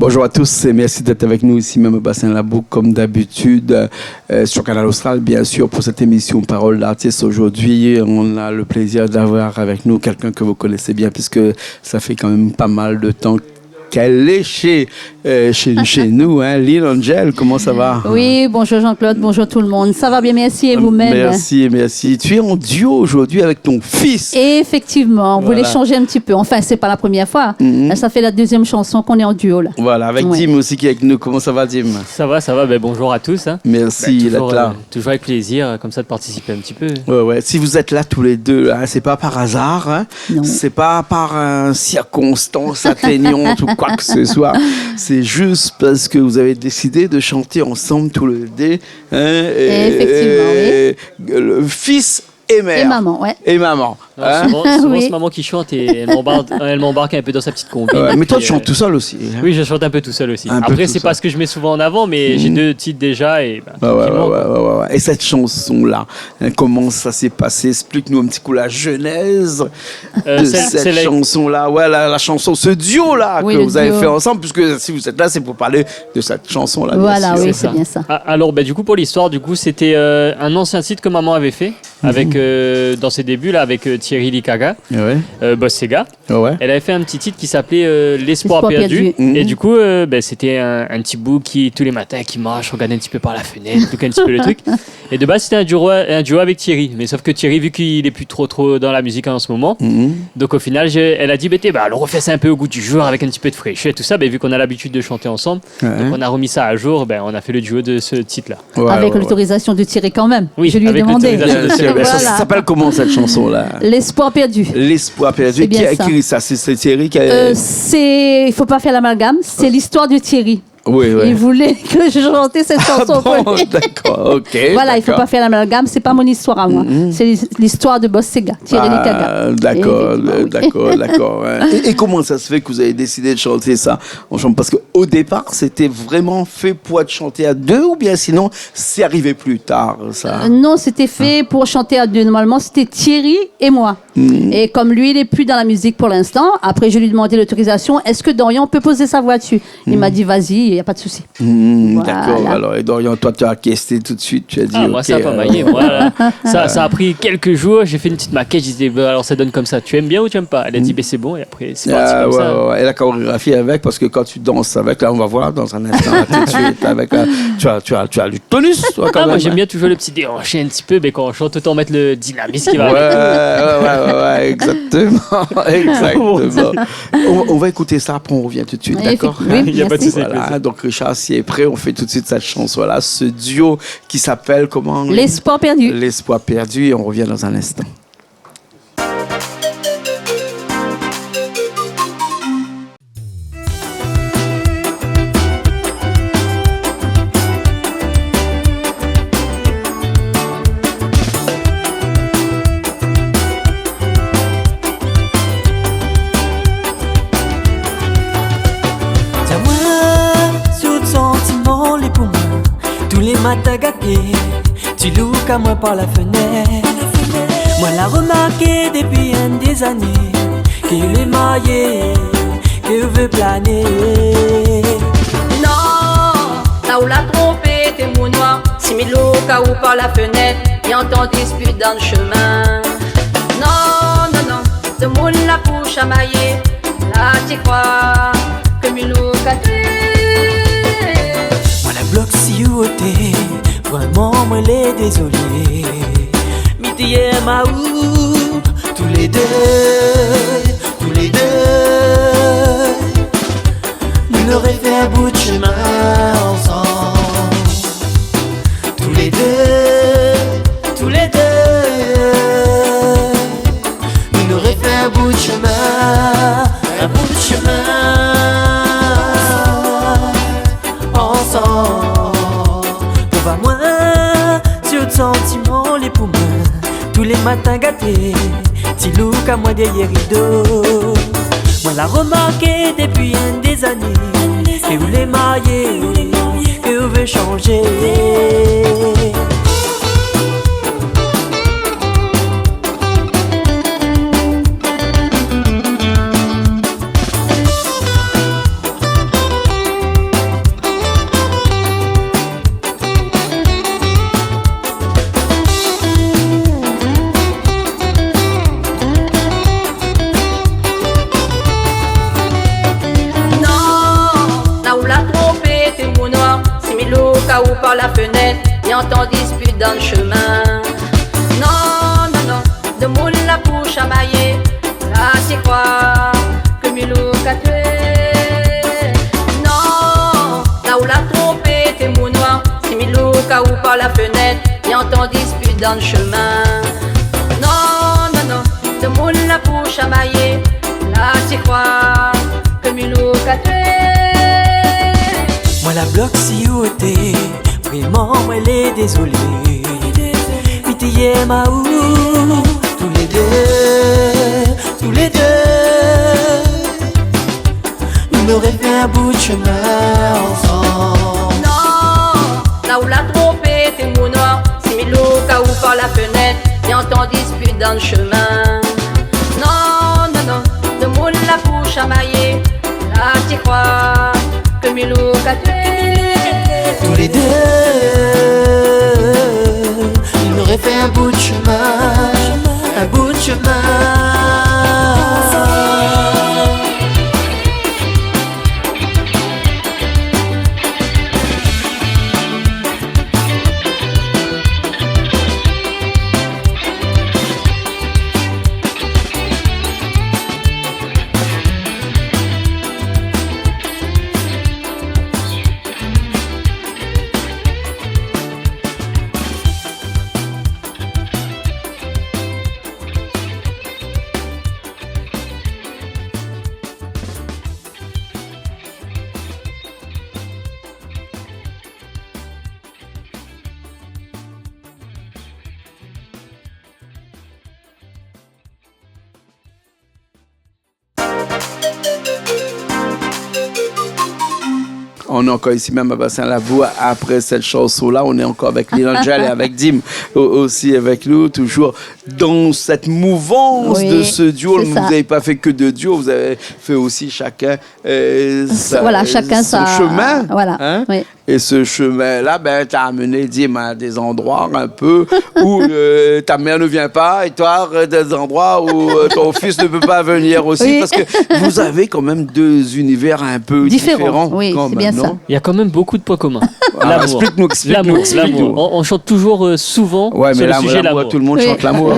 Bonjour à tous et merci d'être avec nous ici même au Bassin Labouc comme d'habitude sur Canal Austral bien sûr pour cette émission Parole d'artiste. Aujourd'hui on a le plaisir d'avoir avec nous quelqu'un que vous connaissez bien puisque ça fait quand même pas mal de temps qu'elle est chez nous, hein. Lil Angel, comment ça va? Oui, bonjour Jean-Claude, bonjour tout le monde. Ça va bien, merci et vous-même? Merci. Tu es en duo aujourd'hui avec ton fils. Effectivement, on voulait changer un petit peu. Enfin, c'est pas la première fois. Ça fait la deuxième chanson qu'on est en duo là. Voilà, avec Dim aussi qui est avec nous. Comment ça va, Dim? Ça va. Ben, bonjour à tous. Hein. Merci d'être là. Toujours avec plaisir, comme ça, de participer un petit peu. Ouais. Si vous êtes là tous les deux, hein, c'est pas par hasard. Hein. C'est pas par circonstance atténuante ou quoi que ce soit. C'est juste parce que vous avez décidé de chanter ensemble tous les deux. Hein, effectivement, oui. Le fils et mère. Et maman, ouais. Et maman. Hein? Souvent c'est maman qui chante et elle m'embarque un peu dans sa petite combi. Mais toi, tu chantes tout seul aussi. Hein? Oui, je chante un peu tout seul aussi. Après, c'est pas ce que je mets souvent en avant, mais j'ai 2 titres déjà. Et, Et cette chanson-là, hein, comment ça s'est passé? Explique-nous un petit coup la genèse de cette chanson-là. Ouais, la chanson, ce duo-là que vous avez fait ensemble, puisque si vous êtes là, c'est pour parler de cette chanson-là. Voilà, oui, c'est bien ça. Alors, du coup, pour l'histoire, c'était un ancien titre que maman avait fait. Avec, dans ses débuts, là, avec Thierry Likaga, Boss Sega. Elle avait fait un petit titre qui s'appelait L'espoir perdu. Et du coup, c'était un petit bout qui, tous les matins, qui marche, regardait un petit peu par la fenêtre, tout un petit peu le truc. Et de base, c'était un duo avec Thierry. Mais sauf que Thierry, vu qu'il est plus trop dans la musique en ce moment, donc au final, elle a dit, alors refais ça un peu au goût du jour, avec un petit peu de fraîcheur et tout ça. Vu qu'on a l'habitude de chanter ensemble, donc on a remis ça à jour, on a fait le duo de ce titre-là. Avec l'autorisation de Thierry quand même. Oui, je lui ai demandé. Voilà. Ça s'appelle comment cette chanson-là? L'espoir perdu. L'espoir perdu. Qui a écrit ça? C'est Thierry qui a... il faut pas faire l'amalgame. C'est l'histoire de Thierry. Oui. Il voulait que je chantais cette chanson. D'accord, ok. Voilà, il faut pas faire l'amalgame. C'est pas mon histoire à moi. C'est l'histoire de Boss Sega, Thierry Likaga. D'accord. Et comment ça se fait que vous avez décidé de chanter ça en chantant? Parce qu'au départ, c'était vraiment fait pour être chanté à deux ou bien sinon, c'est arrivé plus tard, ça? Non, c'était fait pour chanter à deux. Normalement, c'était Thierry et moi. Et comme lui, il n'est plus dans la musique pour l'instant, après, je lui ai demandé l'autorisation. Est-ce que Dorian peut poser sa voix dessus? Il m'a dit, vas-y, il n'y a pas de souci. Voilà. D'accord. Alors, et Dorian, toi, tu as questé tout de suite. Tu as dit, moi, ça n'a pas maillé. Voilà. Ça a pris quelques jours. J'ai fait une petite maquette. Je disais, alors ça donne comme ça. Tu aimes bien ou tu n'aimes pas? Elle a dit, c'est bon. Et après, c'est parti comme ça. Ouais. Et la chorégraphie avec, parce que quand tu danses avec, là, on va voir dans un instant, tout de suite, avec, tu as du tonus, toi, quand même. Moi, j'aime bien toujours le petit déhanché un petit peu, mais quand on chante, autant mettre le dynamisme qui va avec. Ouais, exactement. On va écouter ça, après on revient tout de suite, d'accord? Oui, il n'y a pas de souci. Voilà, donc Richard, si est prêt, on fait tout de suite cette chanson-là, ce duo qui s'appelle comment? L'espoir perdu. L'espoir perdu, et on revient dans un instant. Matin gâté, tu loues qu'à moi par la fenêtre. Moi l'a remarqué depuis des années, qu'il est marié, qu'il veut planer. Non, là où l'a trompé, t'es mon noir. Si mes loups qu'à ou par la fenêtre, y entend dispute dans le chemin. Non, ce monde la pour chamailler. Là tu crois que mes loups qu'à tuer. Bloc si ou vraiment moi les désolé. Midi et Maou, tous les deux. Nous n'aurions fait un bout de chemin ensemble. Tous les deux. Nous n'aurions fait un bout de chemin. Sentiments les poumons, tous les matins gâtés, petit loup qu'à moi derrière rideau. Moi l'a remarqué depuis des années, et où les mariés, et où veut changer. et on t'en dispute dans le chemin. Non, non, non, de moule la pour chamailler, là c'est quoi que Milou qu'a tué. Non, là où la trompée t'es mou noir, si Milou qu'a ou par la fenêtre, et on t'en dispute dans le chemin. Non, non, non, de moule la pour chamailler, là c'est quoi que Milou qu'a tué. Moi la bloc si où t'es, vraiment moi elle est désolée. Pitié ma ou, tous les deux, il m'aurait fait un bout de chemin ensemble. Non, là où la trompée t'es mou noir, si Milou qu'a ou par la fenêtre, et on t'en dispute dans le chemin. Non, non, non, de moule la pour chamailler, là tu crois que Milou qu'a tué. Tous les deux, il m'aurait fait un bout de chemin, un bout de chemin. On est encore ici même à Bassin-Lavaux. Après cette chanson-là, on est encore avec Lil Angel et avec Dim aussi avec nous, toujours dans cette mouvance de ce duo. Vous n'avez pas fait que de duo, vous avez fait aussi chacun son chemin. Voilà. Hein? Oui. Et ce chemin-là, ben, t'as amené Dim à des endroits un peu où ta mère ne vient pas et toi, des endroits où ton fils ne peut pas venir aussi. Oui. Parce que vous avez quand même deux univers un peu différents. Oui, c'est bien ça. Il y a quand même beaucoup de points communs. L'amour. L'amour. On chante toujours souvent sur le sujet de l'amour. Tout le monde chante l'amour.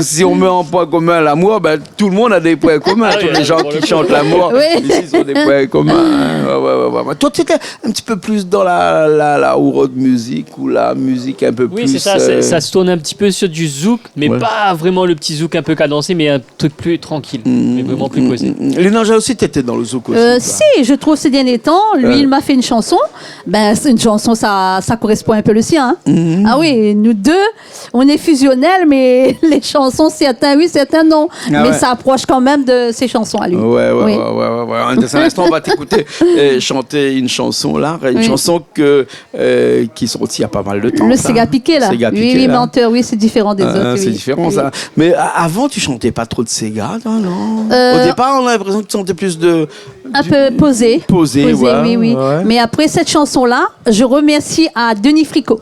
Si on met en point commun l'amour, ben, tout le monde a des points communs. Tous les gens qui chantent l'amour, ici, ont des points communs. Ouais. Toi, tu étais un petit peu plus dans la road music ou la musique un peu plus... Oui, c'est ça. Ça se tourne un petit peu sur du zouk, mais pas vraiment le petit zouk un peu cadencé, mais un truc plus tranquille, mais vraiment plus posé. Lil Angel aussi, tu étais dans le zouk aussi. Si, je trouve ces derniers temps, lui, il m'a fait une chanson. Ben, c'est une chanson, ça correspond un peu le sien. Hein. Ah oui, nous deux, on est fusionnels, mais les chansons, certains oui, certains non. Mais ça approche quand même de ses chansons à lui. Ouais. Dans un instant, on va t'écouter chanter une chanson là, chanson qui est sortie il y a pas mal de temps. Le Sega Piqué là. Oui, menteur, oui, c'est différent des autres. C'est différent ça. Mais avant, tu chantais pas trop de Sega, non? Au départ, on a l'impression que tu chantais plus de... Un peu posé. Posé, oui. Ouais. Mais après cette chanson-là, je remercie à Denis Fricot.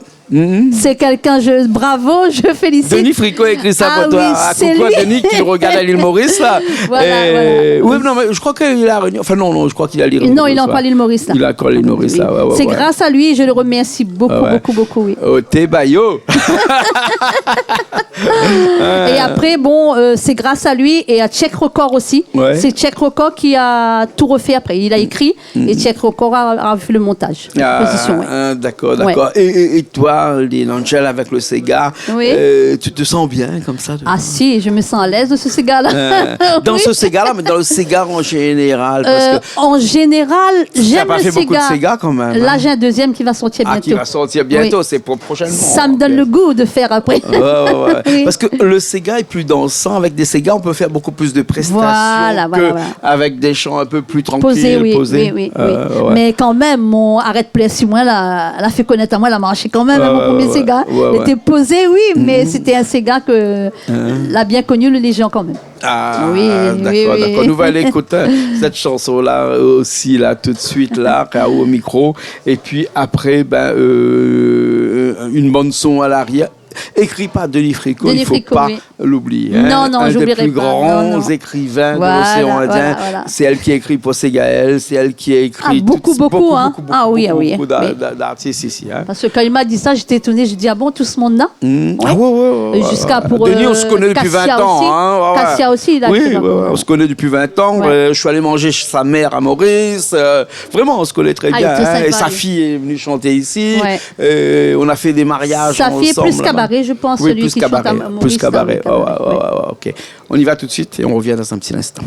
C'est quelqu'un, bravo, je félicite. Denis Fricot a écrit ça pour toi. C'est quoi, Denis, qui regarde à l'île Maurice, là. Voilà. Oui, non, mais je crois qu'il a... Enfin, non, je crois qu'il a l'île Maurice. Non, il a encore l'île Maurice, là. Il a encore l'île Maurice, là. C'est grâce à lui, je le remercie beaucoup, oui. Oh, t'es baillot. Et après, c'est grâce à lui et à Check Record aussi. Ouais. C'est Check Record qui a tout refait après. Il a écrit et Check Record a fait le montage. D'accord. Et toi, Lil Angel avec le Sega, tu te sens bien comme ça? Ah si, je me sens à l'aise de ce Sega-là. Dans ce Sega-là, mais dans le Sega en général? En général, j'aime le Sega. Tu n'as pas fait beaucoup de Sega quand même? Là, j'ai un deuxième qui va sortir bientôt. Qui va sortir bientôt, c'est pour prochainement. Ça me donne le goût de faire après. Oui. Parce que le Sega est plus dansant. Avec des Sega, on peut faire beaucoup plus de prestations avec des chants un peu plus tranquilles. Posés. Oui. Mais quand même, mon Arrête Play 6 mois, elle a fait connaître à moi, elle a marché quand même. Mon premier Sega. Il était posé, mais c'était un Sega que l'a bien connu les gens quand même. D'accord. Nous allons écouter cette chanson-là aussi, là, tout de suite, là, au micro. Et puis après, une bande son à l'arrière. écrit par Denis Fricot, il ne faut pas l'oublier. Non, non, j'oublierai pas. Un des plus grands écrivains de l'océan Indien. Voilà. C'est elle qui a écrit pour Ségaël, c'est elle qui a écrit beaucoup d'artistes ici. Parce que quand il m'a dit ça, j'étais étonnée. J'ai dit, ah bon, tout ce monde-là Jusqu'à pour Denis, on se connaît depuis 20 ans. Cassia aussi, il a écrit. On se connaît depuis 20 ans. Je suis allé manger chez sa mère à Maurice. Vraiment, on se connaît très bien. Et sa fille est venue chanter ici. On a fait des mariages sa fille ensemble. Est plus cabaret, je pense, oui, celui plus qui cabaret, chante à Maurice. Plus cabaret. Ok. On y va tout de suite et on revient dans un petit instant.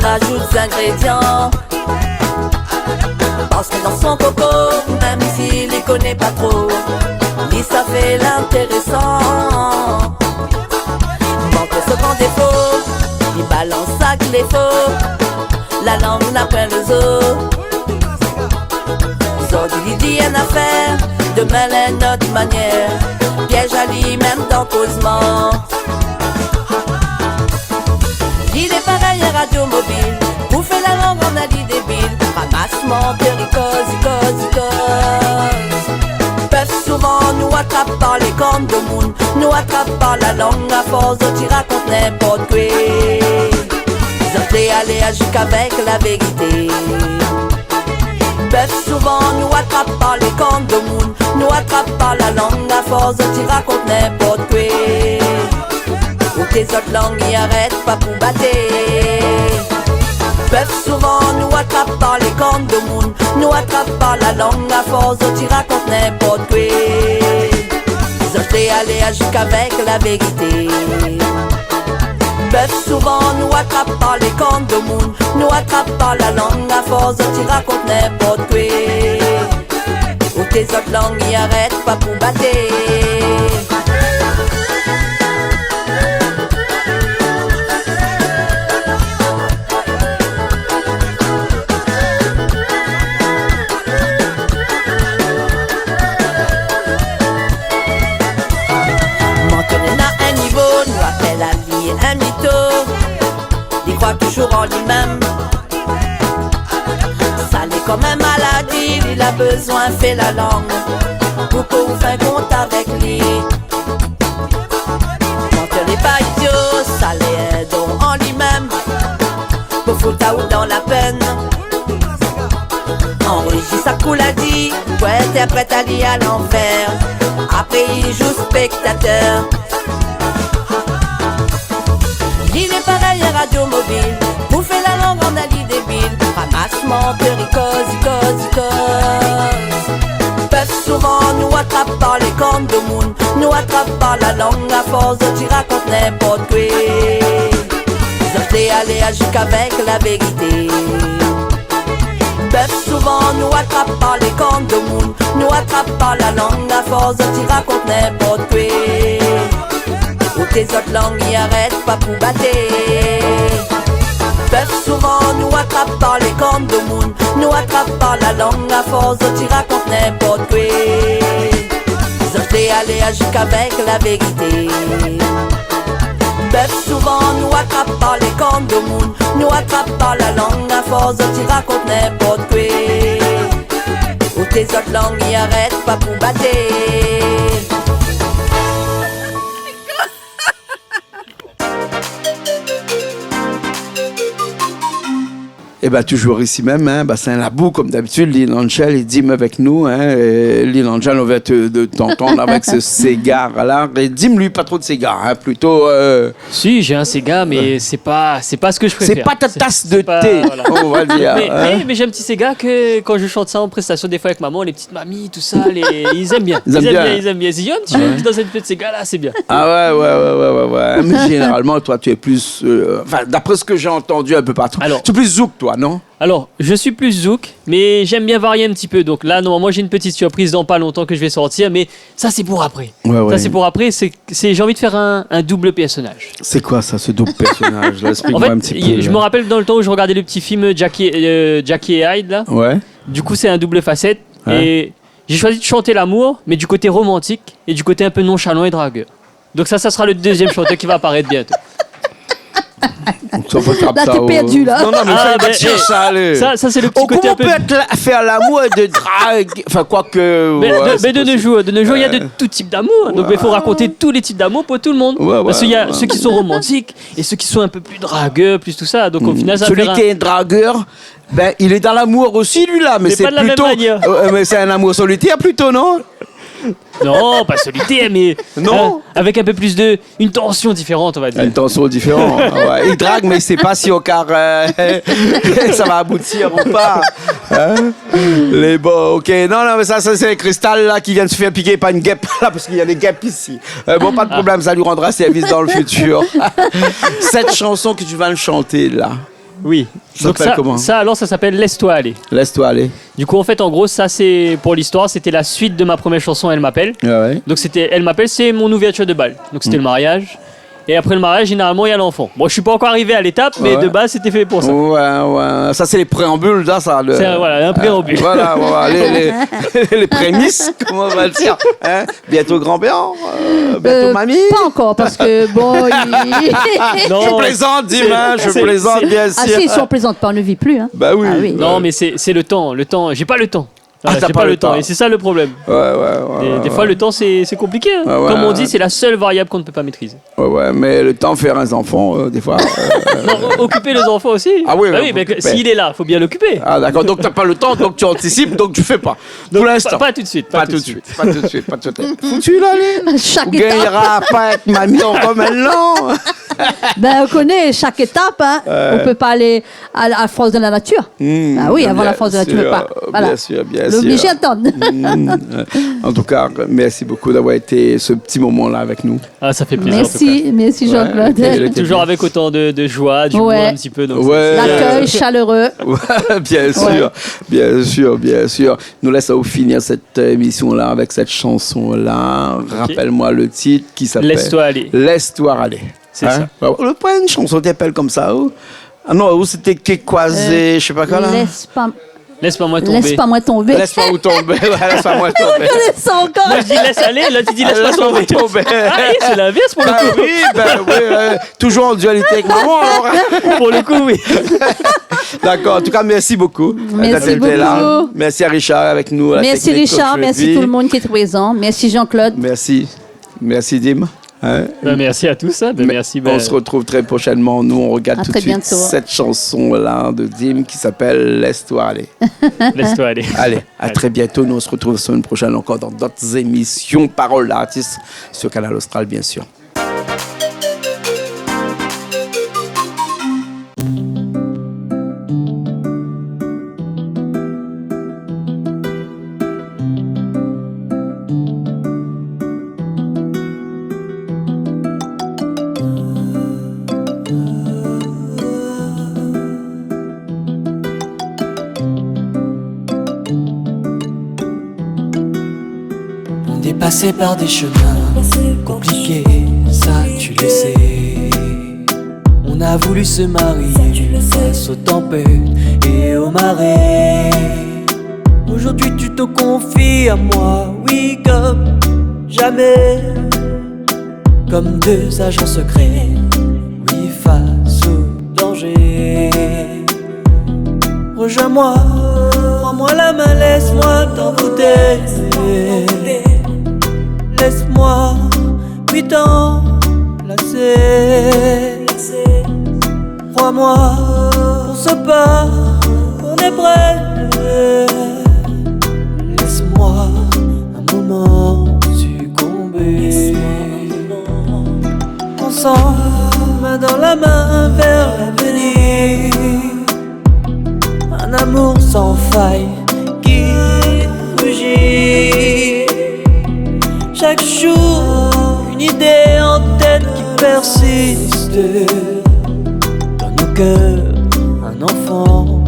Rajoute ingrédients parce que dans son coco, même s'il les connaît pas trop, lui ça fait l'intéressant. Manque ce grand défaut, il balance ça qu'il est faux. La langue n'a point le zoo. Zodi lui dit une affaire, demain d'une autre manière. Piège à lui même dans causement. Il est pareil à radio mobile, bouffer la langue en ali débile, ramassement de ricos. Peuvent souvent nous attraper par les cornes de monde, nous attraper par la langue à force de t'y raconter n'importe quoi. Ils ont fait aller à jusqu'avec la vérité. Peuvent souvent nous attraper par les cornes de monde, nous attraper par la langue à force de t'y raconter n'importe quoi. Ou tes autres langues y arrêtent pas pour battre. Peuvent souvent nous attraper par les cornes de monde, nous attraper par la langue à force de t'y raconter n'importe quoi. Ils ont fait aller à jusqu'avec la vérité. Peuvent souvent nous attraper par les cornes de monde, nous attraper par la langue à force de t'y raconter n'importe quoi. Ou tes autres langues y arrêtent pas pour battre. Un mytho, il croit toujours en lui-même. Ça l'est comme un maladie, il a besoin, fait la langue pour qu'on fait compte avec lui. Quand il n'est pas idiot, ça l'est donc en lui-même pour foutre ou dans la peine. Enrichit sa couladie, pour interprète à lui à l'envers. Après il joue spectateur. Il est pareil à radio mobile, bouffer la langue en ali débile, ramassement de ricos. Peuvent souvent nous attraper par les cornes de monde, nous attraper par la langue à force de t'y raconter n'importe quoi. Ils ont fait aller à jusqu'avec la vérité. Peuvent souvent nous attraper par les cornes de monde, nous attraper par la langue à force de t'y raconter n'importe quoi. Ou tes autres langues y arrêtent pas pour battre. Peuvent souvent nous attraper par les cornes de monde, nous attraper par la langue à force de t'y raconter n'importe quoi. Ils ont fait aller à jusqu'avec la vérité. Peuvent souvent nous attraper par les cornes de monde, nous attraper par la langue à force de t'y raconter n'importe quoi. Ou tes autres langues y arrêtent pas pour battre. Et bien, toujours ici même, Bassin Labou, comme d'habitude, Lynn Angel, il dit avec nous. Lynn Angel, on va t'entendre avec ce cigare-là. Et dis-moi, pas trop de cigare, plutôt. Si, j'ai un cigare, mais c'est pas ce que je préfère. C'est pas ta tasse de thé, voilà. On va dire. Mais j'ai un petit cigare que quand je chante ça en prestation, des fois avec maman, les petites mamies, tout ça, ils aiment bien. Ils aiment bien. Ils disent, tu veux dans cette petite cigare-là, c'est bien. Ah ouais. Mais généralement, toi, tu es plus. Enfin, d'après ce que j'ai entendu un peu partout, tu es plus zouk, toi. non? Alors, je suis plus zouk, mais j'aime bien varier un petit peu. Donc là, normalement, j'ai une petite surprise dans pas longtemps que je vais sortir, mais ça, c'est pour après. Ça, c'est pour après. J'ai envie de faire un double personnage. C'est quoi ça, ce double personnage là? Explique-moi un petit peu. Je me rappelle dans le temps où je regardais le petit film Jackie et Hyde, là. Ouais. Du coup, c'est un double facette. Ouais. Et j'ai choisi de chanter l'amour, mais du côté romantique et du côté un peu nonchalant et dragueur. Donc ça sera le deuxième chanteur qui va apparaître bientôt. Là, t'es perdu, là. Non, mais ça, c'est le petit côté un peu... Comment on peut faire l'amour de drague? Enfin, quoi que... Mais de nos jours, il y a de tout type d'amour. Donc, il faut raconter tous les types d'amour pour tout le monde. Parce qu'il y a ceux qui sont romantiques et ceux qui sont un peu plus dragueurs, plus tout ça. Donc, au final, ça celui qui est dragueur, il est dans l'amour aussi, lui, là. Mais c'est pas de la plutôt... même manière. Mais c'est un amour solitaire, plutôt, non? Non, pas solitaire, mais avec un peu plus une tension différente, on va dire. Une tension différente. Ouais. Il drague, mais il ne sait pas si au car ça va aboutir ou pas. Les beaux, ok. Non, mais ça c'est Cristal là qui vient de se faire piquer par une guêpe là, parce qu'il y a des guêpes ici. Bon, pas de problème, ça lui rendra service dans le futur. Cette chanson que tu vas le chanter là. Oui. Donc ça s'appelle Laisse-toi aller. Laisse-toi aller. Du coup, en fait, en gros, ça c'est pour l'histoire, c'était la suite de ma première chanson, Elle m'appelle. Ouais. Donc c'était Elle m'appelle, c'est mon ouverture de bal. Donc c'était le mariage. Et après le mariage, généralement, il y a l'enfant. Bon, je suis pas encore arrivé à l'étape, mais de base, c'était fait pour ça. Ouais. Ça, c'est les préambules, là, ça. C'est un préambule. Voilà. Les prémices, comment on va le dire. Bientôt grand-père, bientôt mamie. Pas encore, parce que bon... Non, je plaisante, Dimanche, je plaisante, bien sûr. Ah si on plaisante pas, on ne vit plus. Hein. Bah oui. Ah, oui. Non, mais c'est le temps. J'ai pas le temps. J'ai pas le temps. Et c'est ça le problème. Des fois, le temps, c'est compliqué. Hein. Comme on dit, c'est la seule variable qu'on ne peut pas maîtriser. Ouais, mais le temps, faire un enfant, des fois. Non, occuper les enfants aussi. Ah oui, mais s'il est là, il faut bien l'occuper. Ah d'accord, donc t'as pas le temps, donc tu anticipes, donc tu fais pas. Pour l'instant. Pas tout de suite. Pas tout de suite. Foutu là, les. Chaque étape. On gagnera pas être mamie encore maintenant. On connaît chaque étape. Hein. On peut pas aller à la force de la nature. Avant la force de la nature, tu peux pas. Voilà. Bien sûr. L'obliger à attendre. En tout cas, merci beaucoup d'avoir été ce petit moment-là avec nous. Ah, ça fait plaisir. Merci Jean-Claude. Toujours avec autant de joie, d'humour un petit peu. Donc l'accueil chaleureux. Bien sûr. Nous laissons finir cette émission-là avec cette chanson-là. Rappelle-moi le titre qui s'appelle Laisse-toi aller. Laisse-toi aller. C'est ça. Le point une chanson t'appelle comme ça. Ah non, c'était Kékwazé, je sais pas quoi là. Laisse-moi moi tomber. Laisse-moi moi tomber. Laisse-moi moi tomber. Laisse-moi moi tomber. Ça encore. Moi je dis laisse aller, là tu dis laisse-moi tomber. C'est l'inverse pour le coup. Oui, toujours en dualité avec maman alors. Pour le coup, oui. D'accord, en tout cas, merci beaucoup. Merci beaucoup. Là. Merci à Richard avec nous. Merci Richard, merci tout le monde qui est présent. Merci Jean-Claude. Merci Dim. Merci à tous. Merci. On se retrouve très prochainement. Nous, on regarde tout de suite cette chanson-là de Dim qui s'appelle Laisse-toi aller. Laisse-toi aller. Allez, à très bientôt. Nous, on se retrouve la semaine prochaine encore dans d'autres émissions Paroles d'artistes sur Canal Austral, bien sûr. Passé par des chemins compliqués, ça tu le sais. On a voulu se marier face aux tempêtes et aux marées. Aujourd'hui tu te confies à moi, oui comme jamais. Comme deux agents secrets, oui face au danger. Rejoins-moi, prends-moi la main, laisse-moi t'envoûter. Laisse-moi 8 ans lacer. Crois-moi, on se bat, on est prêt. Laisse-moi un moment succomber. Ensemble, main dans la main vers l'avenir. Un amour sans faille qui rugit. Chaque jour, une idée en tête qui persiste. Dans nos cœurs, un enfant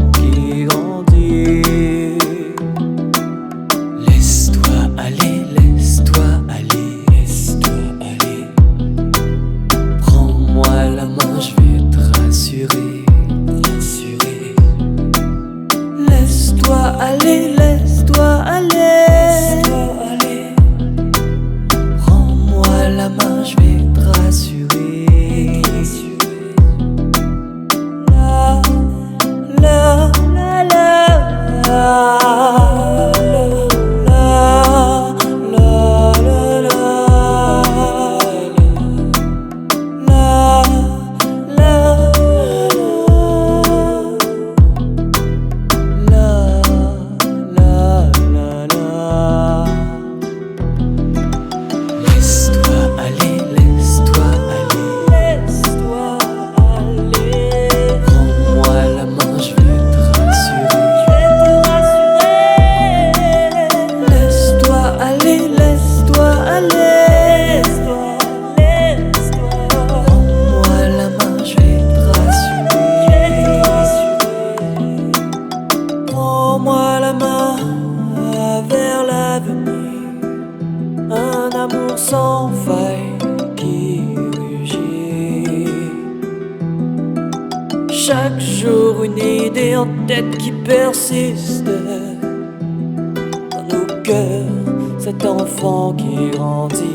l'amour sans faille qui rugit. Chaque jour une idée en tête qui persiste. Dans nos cœurs, cet enfant qui grandit.